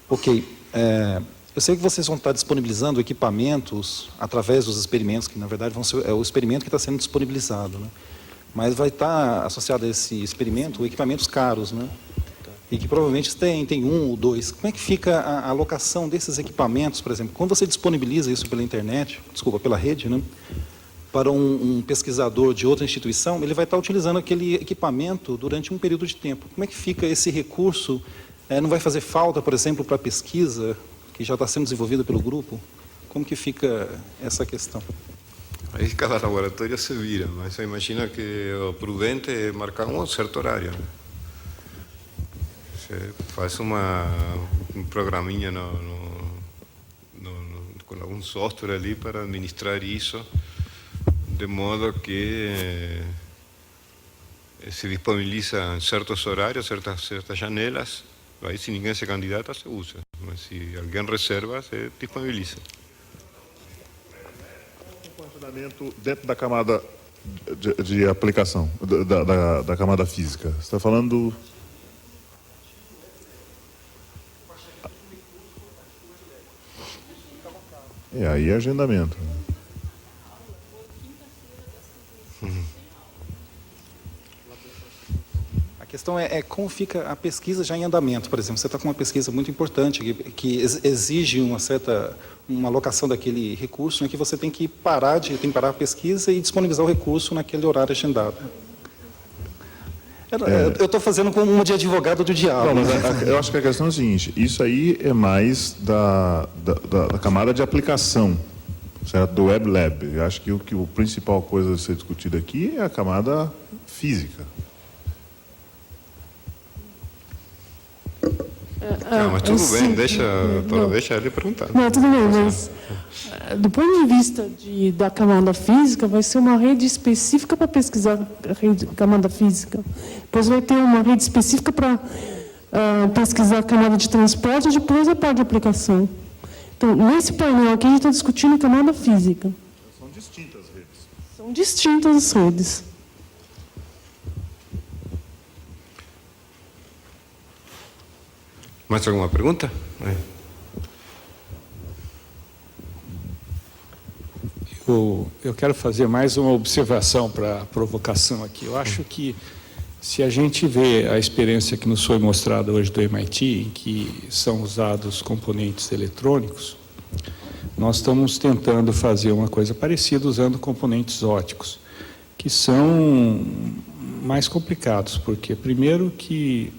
Ok. Eu sei que vocês vão estar disponibilizando equipamentos através dos experimentos, que na verdade vão ser, é o experimento que está sendo disponibilizado, né? Mas vai estar associado a esse experimento equipamentos caros, né? E que provavelmente tem um ou dois. Como é que fica a alocação desses equipamentos, por exemplo? Quando você disponibiliza isso pela internet, desculpa, pela rede, né? Para um pesquisador de outra instituição, ele vai estar utilizando aquele equipamento durante um período de tempo. Como é que fica esse recurso? Não vai fazer falta, por exemplo, para a pesquisa que já está sendo desenvolvida pelo grupo? Como que fica essa questão? Aí cada laboratório se vira, mas eu imagino que o prudente é marcar um certo horário. Você faz um programinha com algum software ali para administrar isso, de modo que se disponibiliza em certos horários, certas janelas. Aí, se ninguém se candidata, se usa. Mas se alguém reserva, se disponibiliza. O funcionamento dentro da camada de aplicação, da camada física. Você está falando... Aí é agendamento. A questão é como fica a pesquisa já em andamento. Por exemplo, você está com uma pesquisa muito importante que exige uma alocação daquele recurso, né, que você tem que parar a pesquisa e disponibilizar o recurso naquele horário agendado. Eu estou fazendo como uma de advogado do diabo. Não, mas eu acho que a questão é a seguinte: isso aí é mais da camada de aplicação, certo? Do Web Lab. Eu acho que a principal coisa a ser discutida aqui é a camada física. Não, mas tudo bem, deixa ele perguntar. Não, tudo bem, mas do ponto de vista da camada física, vai ser uma rede específica para pesquisar a camada física. Depois vai ter uma rede específica para pesquisar a camada de transporte e depois a parte de aplicação. Então, nesse painel aqui, a gente está discutindo a camada física. São distintas redes. São distintas as redes. Mais alguma pergunta? Eu quero fazer mais uma observação para a provocação aqui. Eu acho que, se a gente vê a experiência que nos foi mostrada hoje do MIT, em que são usados componentes eletrônicos, nós estamos tentando fazer uma coisa parecida usando componentes ópticos, que são mais complicados, porque, primeiro, que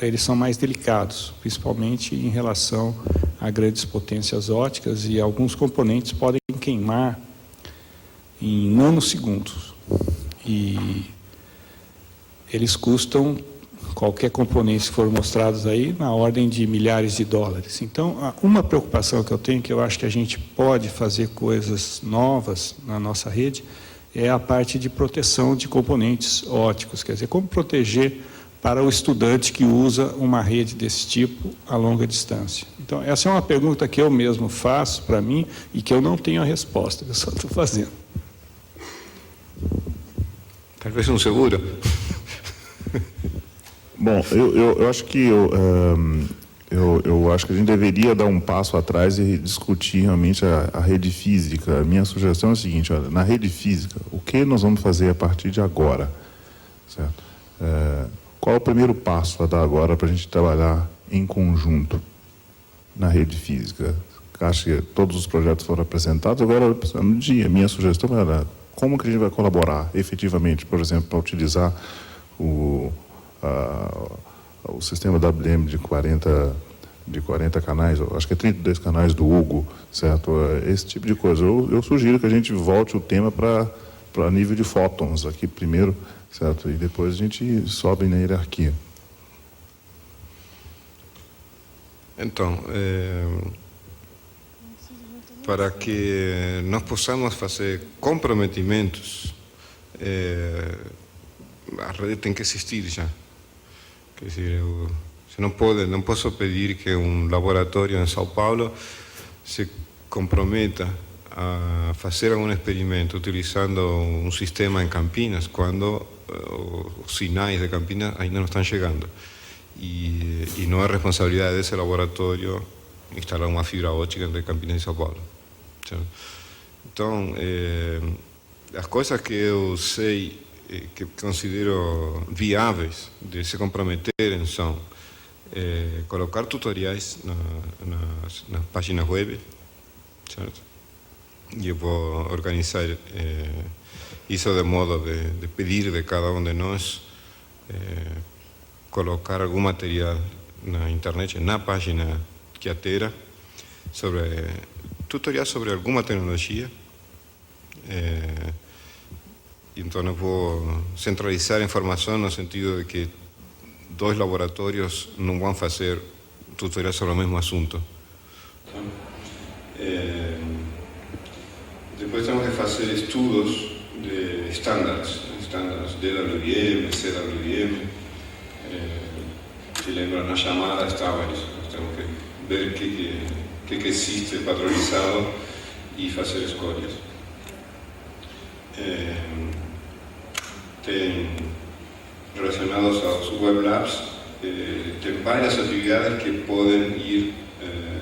eles são mais delicados, principalmente em relação a grandes potências ópticas, e alguns componentes podem queimar em nanosegundos. E eles custam, qualquer componente que for mostrados aí, na ordem de milhares de dólares. Então, uma preocupação que eu tenho, que eu acho que a gente pode fazer coisas novas na nossa rede, é a parte de proteção de componentes ópticos, quer dizer, como proteger para o estudante que usa uma rede desse tipo a longa distância. Então, essa é uma pergunta que eu mesmo faço para mim e que eu não tenho a resposta, eu só estou fazendo. Talvez um seguro. Bom, eu acho que eu acho que a gente deveria dar um passo atrás e discutir realmente a rede física. A minha sugestão é a seguinte: olha, na rede física, o que nós vamos fazer a partir de agora, certo? Qual é o primeiro passo a dar agora para a gente trabalhar em conjunto na rede física? Acho que todos os projetos foram apresentados. Agora, no dia, a minha sugestão era como que a gente vai colaborar efetivamente, por exemplo, para utilizar o sistema WM de 40 canais, acho que é 32 canais do Hugo, certo? Esse tipo de coisa. Eu sugiro que a gente volte o tema para nível de fótons aqui primeiro, certo? E depois a gente sobe na hierarquia. Então, para que nós possamos fazer comprometimentos, a rede tem que existir já. Quer dizer, você não posso pedir que um laboratório em São Paulo se comprometa a fazer algum experimento utilizando um sistema em Campinas, quando os sinais de Campinas ainda não estão chegando. e não é responsabilidade desse laboratório instalar uma fibra óptica entre Campinas e São Paulo. Certo? Então, as coisas que eu sei, que considero viáveis de se comprometerem são colocar tutoriais nas páginas web, certo? E eu vou organizar isso de modo de pedir de cada um de nós colocar algum material na internet, na página Quiatera, sobre tutoriais sobre alguma tecnologia. Então eu vou centralizar a informação no sentido de que 2 laboratórios não vão fazer tutoriais sobre o mesmo assunto. Depois temos que fazer estudos de estándares DWM, CWM. Se lembra, na chamada estava isso. Nós temos que ver o que existe padronizado e fazer escolhas. Tem relacionados aos Web Labs, tem várias atividades que podem ir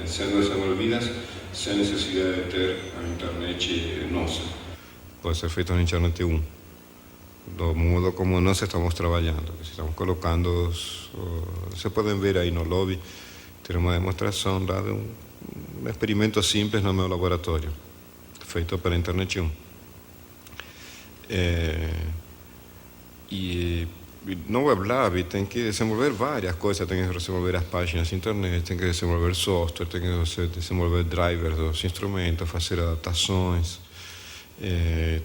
sendo desenvolvidas sem necessidade de ter a internet nossa. Pode ser feito na internet 1, do modo como nós estamos trabalhando. Estamos colocando, vocês podem ver aí no lobby, tem uma demonstração lá de um experimento simples no meu laboratório, feito para a internet 1. E no Web Lab tem que desenvolver várias coisas, tem que desenvolver as páginas de internet, tem que desenvolver software, tem que desenvolver drivers dos instrumentos, fazer adaptações,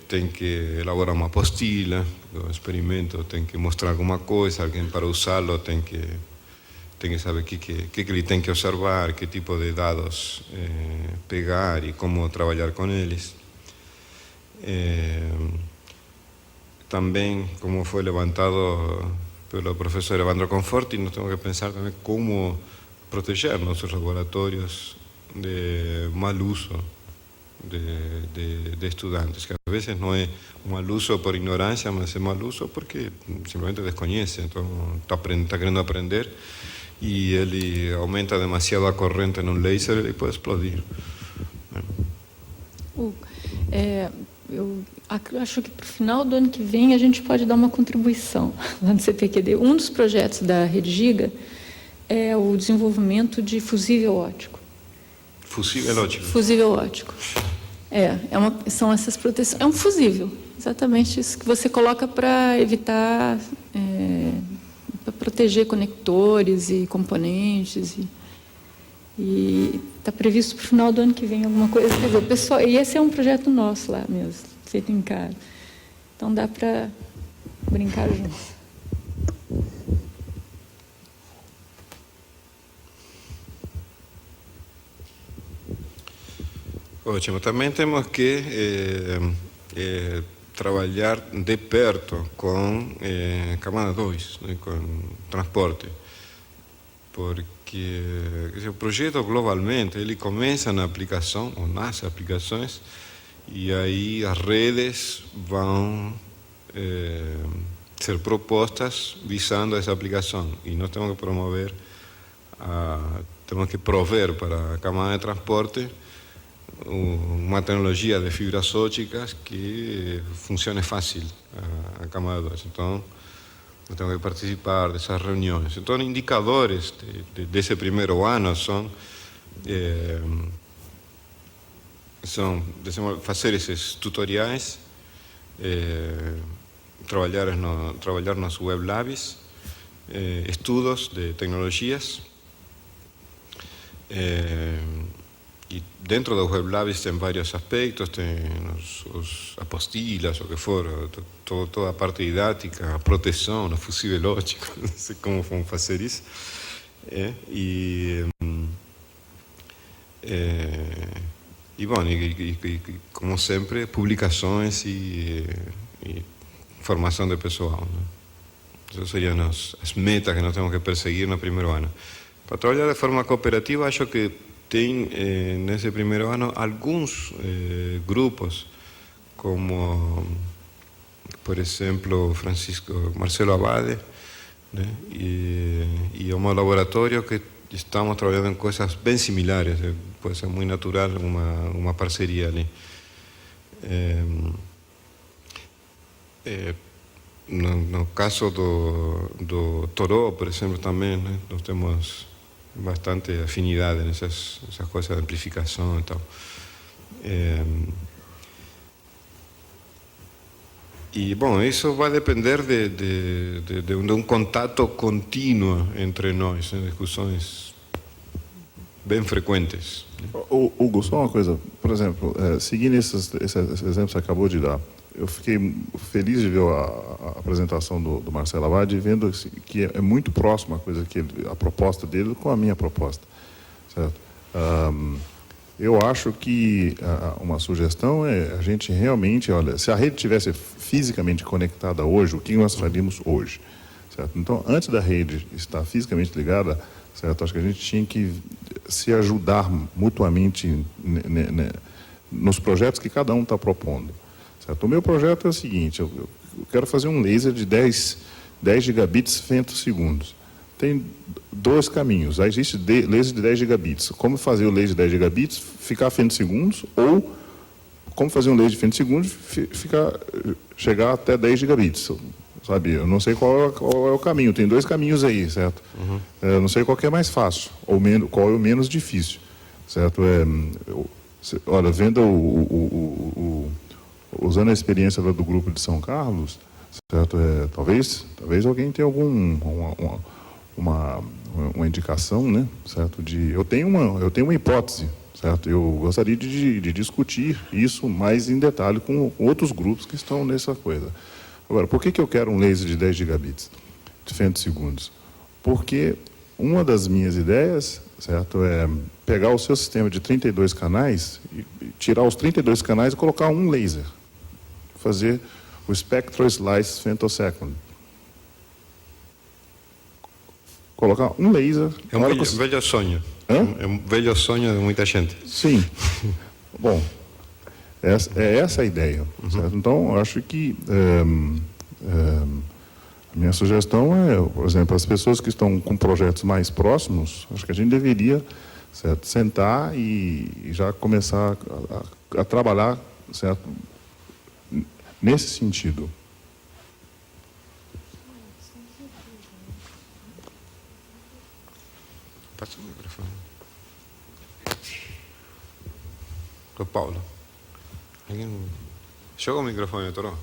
tem que elaborar uma apostila, o experimento tem que mostrar alguma coisa, alguém para usá-lo tem que saber o que ele tem que observar, que tipo de dados pegar e como trabalhar com eles. Também, como foi levantado pelo professor Evandro Conforti, nós temos que pensar também como proteger nossos laboratórios de mau uso de estudantes, que a vezes não é um mau uso por ignorância, mas é mau uso porque simplesmente desconhece, então está querendo aprender e ele aumenta demasiado a corrente num laser, ele pode explodir. Eu acho que para o final do ano que vem a gente pode dar uma contribuição lá no CPQD. Um dos projetos da Rede Giga é o desenvolvimento de fusível óptico. Fusível óptico? Fusível óptico. São essas proteções. É um fusível, exatamente isso que você coloca para evitar, para proteger conectores e componentes. E está previsto para o final do ano que vem alguma coisa. Quer dizer, pessoal, e esse é um projeto nosso lá mesmo, feito em casa. Então dá para brincar junto. Ótimo. Também temos que trabalhar de perto com camada 2, né, com transporte. Porque o projeto globalmente ele começa na aplicação ou nas aplicações e aí as redes vão ser propostas visando essa aplicação e nós temos que promover, temos que prover para a camada de transporte uma tecnologia de fibras ópticas que funcione fácil a camada 2. Então eu tenho que participar dessas reuniões. Então, indicadores desse primeiro ano são fazer esses tutoriais, trabalhar nos Web Labs, estudos de tecnologias, e dentro dos Web Labs tem vários aspectos, tem as apostilas, o que for, toda a parte didática, a proteção, o fusível óptico, não sei como vão fazer isso. Como sempre, publicações e formação de pessoal. Né? Essas seriam as metas que nós temos que perseguir no primeiro ano. Para trabalhar de forma cooperativa, acho que tem nesse primeiro ano alguns grupos, como, por exemplo, Marcelo Abade, né? E é um laboratório que estamos trabalhando em coisas bem similares, pode ser muito natural uma parceria ali. No caso do Toró, por exemplo, também, né? Nós temos bastante afinidade nessas coisas de amplificação e tal. E, bom, isso vai depender de um contato contínuo entre nós, né? Discussões bem frequentes. Hugo, só uma coisa, por exemplo, seguindo esses exemplos que você acabou de dar, eu fiquei feliz de ver a apresentação do Marcelo Abad, vendo assim, que é muito próxima a proposta dele com a minha proposta, certo? Eu acho que uma sugestão é a gente realmente, olha, se a rede tivesse fisicamente conectada hoje, o que nós faríamos hoje, certo? Então, antes da rede estar fisicamente ligada, certo? Acho que a gente tinha que se ajudar mutuamente nos projetos que cada um está propondo, certo? O meu projeto é o seguinte, eu quero fazer um laser de 10 gigabits femtosegundos. Tem dois caminhos. Existe laser de 10 gigabits. Como fazer o laser de 10 gigabits ficar femtosegundos, ou como fazer um laser de femtosegundos chegar até 10 gigabits. Sabe? Eu não sei qual é o caminho. Tem dois caminhos aí, certo? Eu não sei qual que é mais fácil, ou qual é o menos difícil, certo? Olha, vendo usando a experiência do grupo de São Carlos, certo? Talvez alguém tenha uma indicação, né, certo? Eu tenho uma hipótese, certo? Eu gostaria de discutir isso mais em detalhe com outros grupos que estão nessa coisa. Agora, por que eu quero um laser de 10 gigabits de femtosegundos? Porque uma das minhas ideias, certo, é pegar o seu sistema de 32 canais e tirar os 32 canais e colocar um laser, fazer o Spectral Slice Femtosecond. Colocar um laser... É um velho sonho. Hã? É um velho sonho de muita gente. Sim. Bom, é essa a ideia. Certo? Então, eu acho que a minha sugestão é, por exemplo, as pessoas que estão com projetos mais próximos, acho que a gente deveria, certo, sentar e já começar a trabalhar, certo, nesse sentido. Passa o microfone. Do Paulo. Alguém... Joga o microfone, Toró.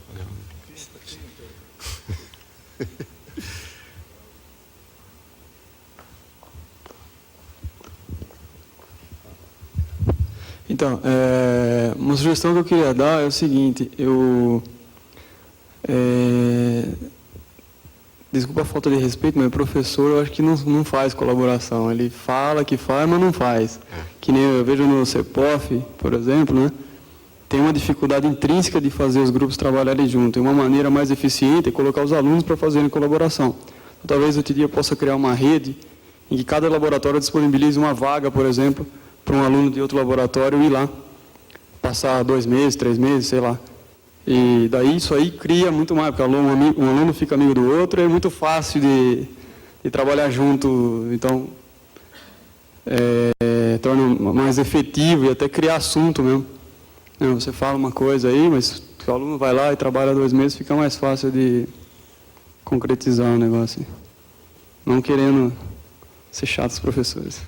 Então, uma sugestão que eu queria dar é o seguinte, desculpa a falta de respeito, mas o professor eu acho que não faz colaboração. Ele fala que faz, mas não faz. Que nem eu vejo no CEPOF, por exemplo, né? Tem uma dificuldade intrínseca de fazer os grupos trabalharem juntos. E uma maneira mais eficiente é colocar os alunos para fazerem colaboração. Então, talvez outro dia eu possa criar uma rede em que cada laboratório disponibilize uma vaga, por exemplo, para um aluno de outro laboratório ir lá, passar 2 meses, 3 meses, sei lá. E daí isso aí cria muito mais, porque um aluno fica amigo do outro, é muito fácil de trabalhar junto, então torna mais efetivo e até criar assunto mesmo. Você fala uma coisa aí, mas o aluno vai lá e trabalha 2 meses, fica mais fácil de concretizar o negócio. Não querendo ser chato os professores.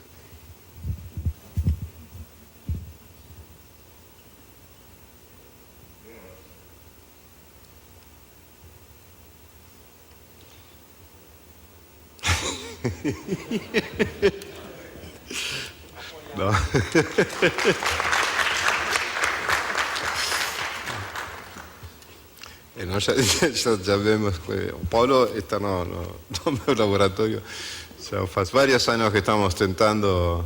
Não. Nós já vemos que o Paulo está no meu laboratório. Já faz vários anos que estamos tentando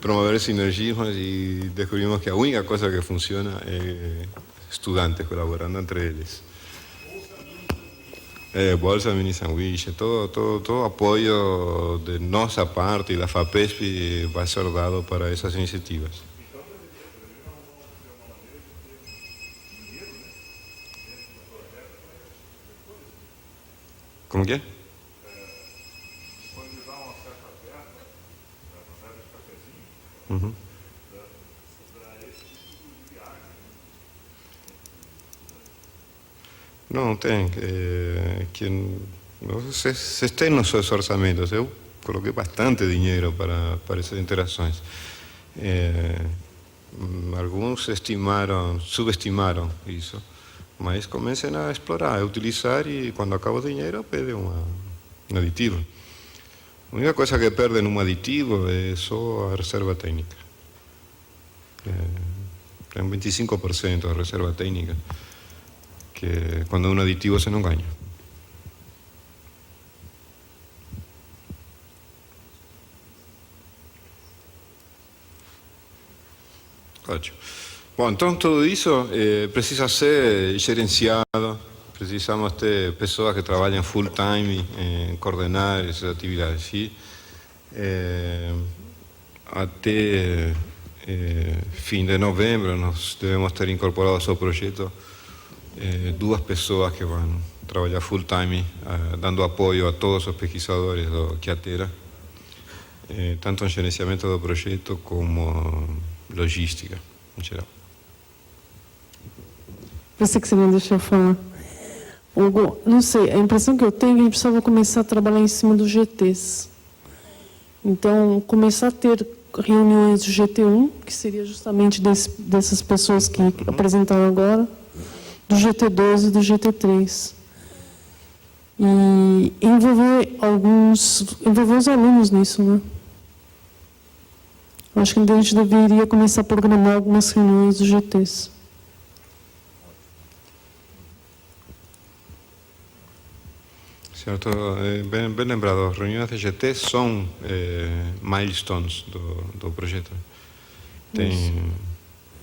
promover sinergismos e descobrimos que a única coisa que funciona é estudantes colaborando entre eles. Bolsa, mini sanduíche, todo apoio de nossa parte e da FAPESP vai ser dado para essas iniciativas. Como que é? Uhum. Não, tem. Vocês têm nos seus orçamentos. Eu coloquei bastante dinheiro para essas interações. Alguns subestimaram isso, mas comecem a explorar, a utilizar e quando acaba o dinheiro pede um aditivo. A única coisa que perde num aditivo é só a reserva técnica. Tem 25% da reserva técnica, que quando é um aditivo você não ganha. Ótimo. Bom, então tudo isso precisa ser gerenciado, precisamos ter pessoas que trabalhem full time em coordenar essas atividades. E até fim de novembro nós devemos ter incorporado ao projeto 2 pessoas que vão trabalhar full time, dando apoio a todos os pesquisadores do Quiatera, tanto em gerenciamento do projeto como logística em geral. Você que você me deixou falar. Hugo, não sei, a impressão que eu tenho é que a gente precisava começar a trabalhar em cima dos GTs. Então, começar a ter reuniões do GT1, que seria justamente dessas pessoas que apresentaram agora, do GT2 e do GT3. E envolver os alunos nisso, né? Acho que a gente deveria começar a programar algumas reuniões dos GTs. Certo, bem lembrado, as reuniões de GT são milestones do projeto.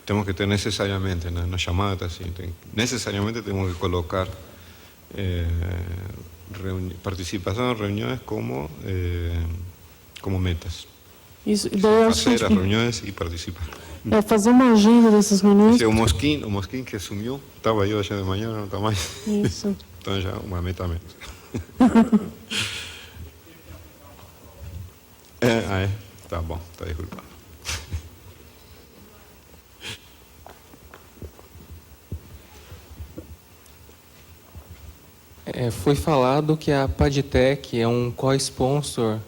Temos que ter necessariamente, na chamada, assim, necessariamente temos que colocar participação em reuniões como metas. Isso, e daí eu acho Fazer as reuniões e participar. Fazer uma agenda dessas reuniões. O Mosquim que sumiu, estava aí hoje de manhã, não está mais. Isso. Então já uma meta a menos. Tá bom, tá desculpado. Foi falado que a Padtech é um co-sponsor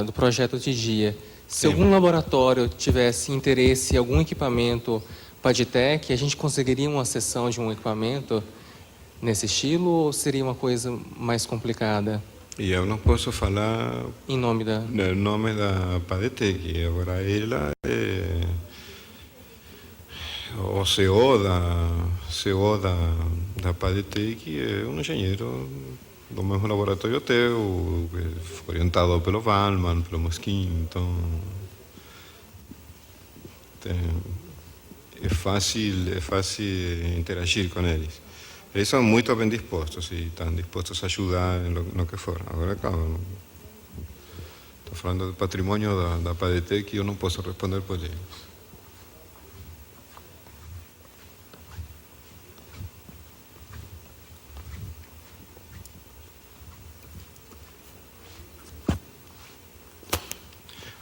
do projeto de dia. Se algum laboratório tivesse interesse em algum equipamento Padtech, a gente conseguiria uma cessão de um equipamento nesse estilo ou seria uma coisa mais complicada? E eu não posso falar em nome da Padtech. Agora ela o CEO da Padtech é um engenheiro do mesmo laboratório teu, orientado pelo Wallmann, pelo Mosquim, então é fácil interagir com eles. Eles são muito bem dispostos e estão dispostos a ajudar no que for. Agora, claro, estou falando do patrimônio da Padtech e eu não posso responder por eles.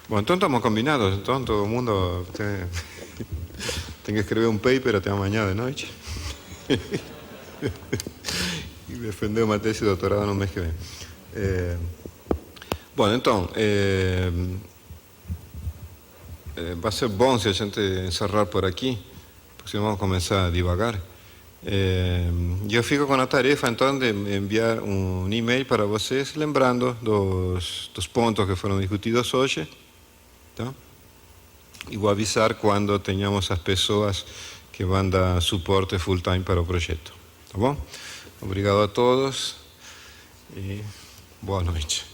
Bom, então estamos combinados, então todo mundo tem que escrever um paper até amanhã de noite e defender uma tese de doutorado no mês que vem. Bom, então, vai ser bom se a gente encerrar por aqui, porque senão vamos começar a divagar. Eu fico com a tarefa, então, de enviar um e-mail para vocês, lembrando dos pontos que foram discutidos hoje. Tá? E vou avisar quando tenhamos as pessoas que vão dar suporte full time para o projeto. Tá bom? Obrigado a todos e boa noite.